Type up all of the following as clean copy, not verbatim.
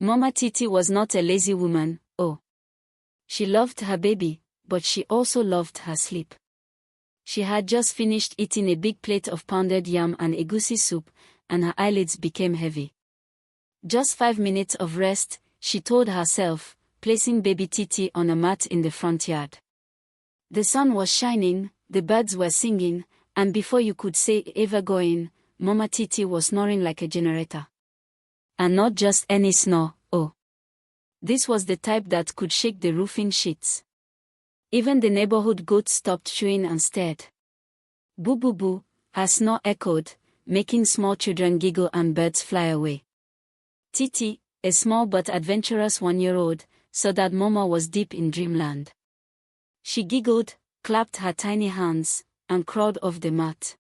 Mama Titi was not a lazy woman, oh. She loved her baby, but she also loved her sleep. She had just finished eating a big plate of pounded yam and egusi soup, and her eyelids became heavy. Just 5 minutes of rest, she told herself, placing baby Titi on a mat in the front yard. The sun was shining, the birds were singing, and before you could say ever going, Mama Titi was snoring like a generator. And not just any snore, oh. This was the type that could shake the roofing sheets. Even the neighborhood goats stopped chewing and stared. Boo boo boo, her snore echoed, making small children giggle and birds fly away. Titi, a small but adventurous 1-year-old, saw that Mama was deep in dreamland. She giggled, clapped her tiny hands, and crawled off the mat.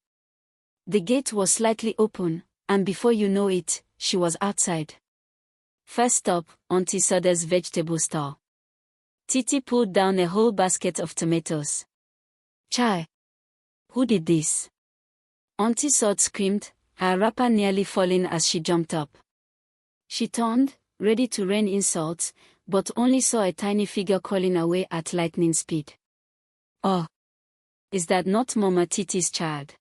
The gate was slightly open, and before you know it, she was outside. First stop, Auntie Soda's vegetable stall. Titi pulled down a whole basket of tomatoes. Chai! Who did this? Auntie Sod screamed, her wrapper nearly falling as she jumped up. She turned, ready to rain insults, but only saw a tiny figure crawling away at lightning speed. Oh! Is that not Mama Titi's child?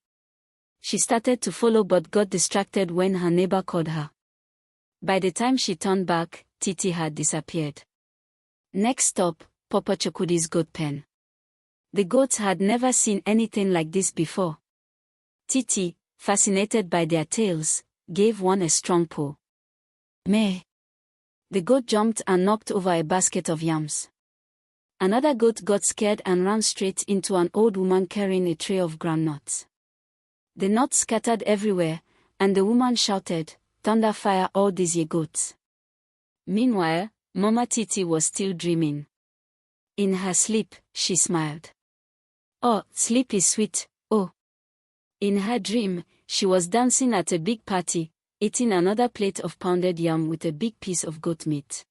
She started to follow but got distracted when her neighbor called her. By the time she turned back, Titi had disappeared. Next stop, Papa Chukwudi's goat pen. The goats had never seen anything like this before. Titi, fascinated by their tails, gave one a strong pull. Meh! The goat jumped and knocked over a basket of yams. Another goat got scared and ran straight into an old woman carrying a tray of groundnuts. The nuts scattered everywhere, and the woman shouted, "Thunder fire all these ye goats." Meanwhile, Mama Titi was still dreaming. In her sleep, she smiled. Oh, sleep is sweet, oh. In her dream, she was dancing at a big party, eating another plate of pounded yam with a big piece of goat meat.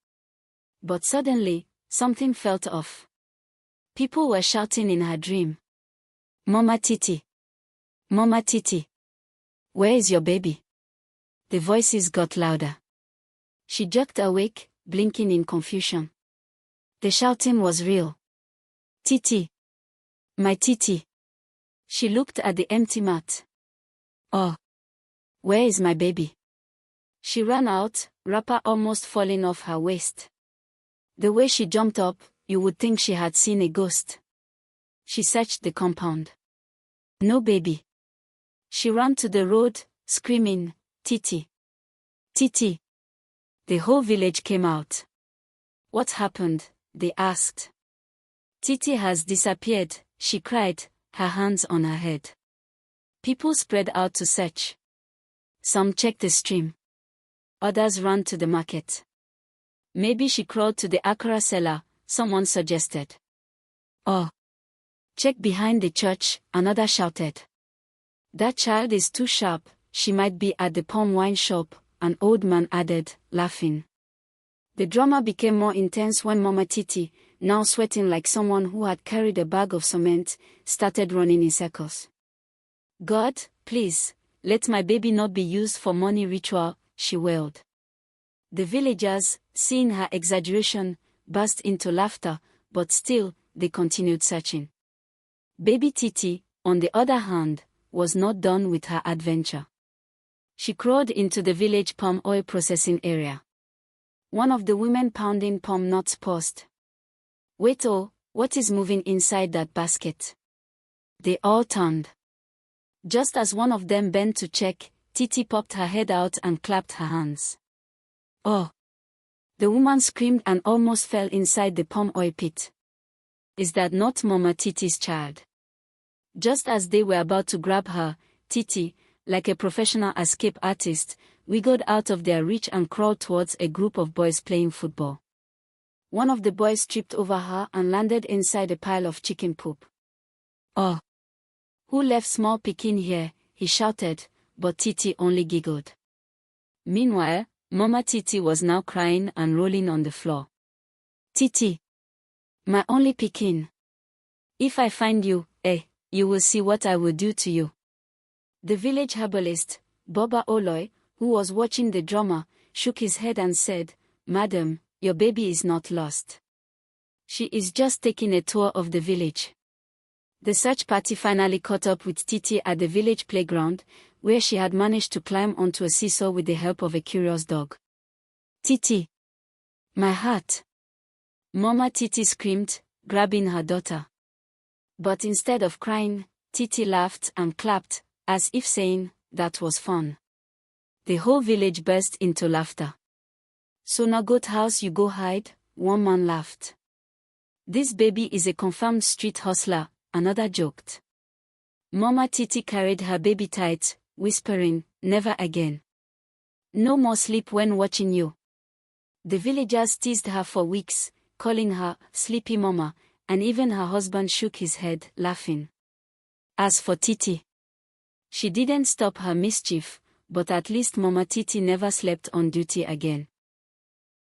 But suddenly, something felt off. People were shouting in her dream. Mama Titi! Mama Titi! Where is your baby? The voices got louder. She jerked awake, blinking in confusion. The shouting was real. Titi! My Titi! She looked at the empty mat. Oh! Where is my baby? She ran out, wrapper almost falling off her waist. The way she jumped up, you would think she had seen a ghost. She searched the compound. No baby. She ran to the road, screaming, Titi! Titi! The whole village came out. What happened? They asked. Titi has disappeared, she cried, her hands on her head. People spread out to search. Some checked the stream. Others ran to the market. Maybe she crawled to the akara cellar, someone suggested. Oh! Check behind the church, another shouted. That child is too sharp, she might be at the palm wine shop, an old man added, laughing. The drama became more intense when Mama Titi, now sweating like someone who had carried a bag of cement, started running in circles. God, please, let my baby not be used for money ritual, she wailed. The villagers, seeing her exaggeration, burst into laughter, but still, they continued searching. Baby Titi, on the other hand, was not done with her adventure. She crawled into the village palm oil processing area. One of the women pounding palm nuts paused. Wait, oh, what is moving inside that basket? They all turned. Just as one of them bent to check, Titi popped her head out and clapped her hands. Oh! The woman screamed and almost fell inside the palm oil pit. Is that not Mama Titi's child? Just as they were about to grab her, Titi, like a professional escape artist, wiggled out of their reach and crawled towards a group of boys playing football. One of the boys tripped over her and landed inside a pile of chicken poop. Oh! Who left small pikin here? He shouted, but Titi only giggled. Meanwhile, Mama Titi was now crying and rolling on the floor. Titi! My only pikin! If I find you, you will see what I will do to you. The village herbalist, Boba Oloy, who was watching the drama, shook his head and said, "Madam, your baby is not lost. She is just taking a tour of the village." The search party finally caught up with Titi at the village playground, where she had managed to climb onto a seesaw with the help of a curious dog. "Titi! My heart!" Mama Titi screamed, grabbing her daughter. But instead of crying, Titi laughed and clapped, as if saying, "That was fun." The whole village burst into laughter. "So now goat house you go hide," one man laughed. "This baby is a confirmed street hustler," another joked. Mama Titi carried her baby tight, whispering, "Never again. No more sleep when watching you." The villagers teased her for weeks, calling her "Sleepy Mama," and even her husband shook his head, laughing. As for Titi, she didn't stop her mischief, but at least Mama Titi never slept on duty again.